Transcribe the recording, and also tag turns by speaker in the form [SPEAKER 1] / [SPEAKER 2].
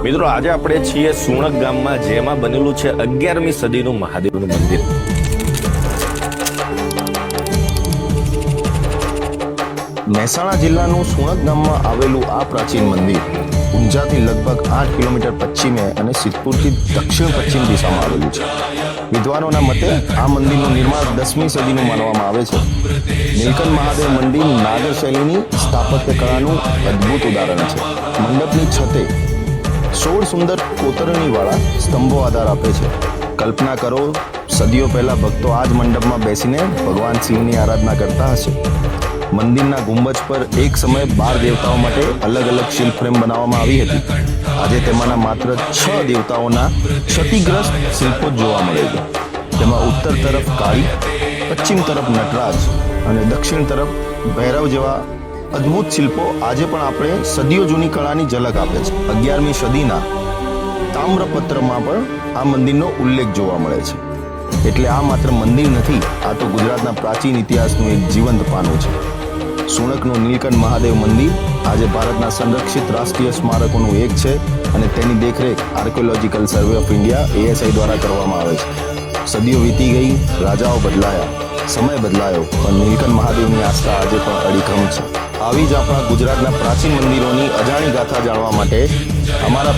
[SPEAKER 1] મિત્રો આજે આપણે છીએ સુણક ગામમાં, જેમાં બનેલું છે 11મી સદીનું મહાદેવનું મંદિર. મહેસાણા જિલ્લાનું સુણક ગામમાં આવેલું આ પ્રાચીન મંદિર ઊંઝાથી લગભગ 8 કિલોમીટર પશ્ચિમે અને સિદ્ધપુરથી દક્ષિણ પશ્ચિમ દિશામાં આવેલું છે. વિદ્વાનોના મતે આ મંદિરનું નિર્માણ 10મી સદીનું માનવામાં આવે છે. નીલકંઠ મહાદેવ મંદિર નાગર શૈલીની સ્થાપત્ય કળાનું અદ્ભુત ઉદાહરણ છે. મંડપની છતે 16 સુંદર કોતરણીવાળા સ્તંભો આધાર આપે છે. કલ્પના કરો, સદીઓ પહેલા ભક્તો આ જ મંડપમાં બેસીને ભગવાન શિવની આરાધના કરતા હશે. મંદિરના ગુંબજ પર એક સમયે 12 દેવતાઓ માટે અલગ અલગ શિલ્પ ફ્રેમ બનાવવામાં આવી હતી. આજે તેમાંના માત્ર 6 દેવતાઓના ક્ષતિગ્રસ્ત શિલ્પો જોવા મળે છે. તેમાં ઉત્તર તરફ કાળી, પશ્ચિમ તરફ નટરાજ અને દક્ષિણ તરફ ભૈરવ જેવા અદ્ભુત શિલ્પો આજે પણ આપણે સદીઓ જૂની કળાની ઝલક આપે છે. 11મી સદીના તામ્રપત્રમાં પણ આ મંદિરનો ઉલ્લેખ જોવા મળે છે. એટલે આ માત્ર મંદિર નથી, આ તો ગુજરાતના પ્રાચીન ઇતિહાસનું એક જીવંત પાનું છે. સુણકનું નીલકંઠ મહાદેવ મંદિર આજે ભારતના સંરક્ષિત રાષ્ટ્રીય સ્મારકોનું એક છે અને તેની દેખરેખ archaeological survey of India ASI દ્વારા કરવામાં આવે છે. સદીઓ વીતી ગઈ, રાજાઓ બદલાયા, સમય બદલાયો, પણ નીલકંઠ મહાદેવની આસ્થા આજે પણ અડીખમ છે. આવી જ આપણા ગુજરાતના પ્રાચીન મંદિરોની અજાણી ગાથા જાણવા માટે અમારા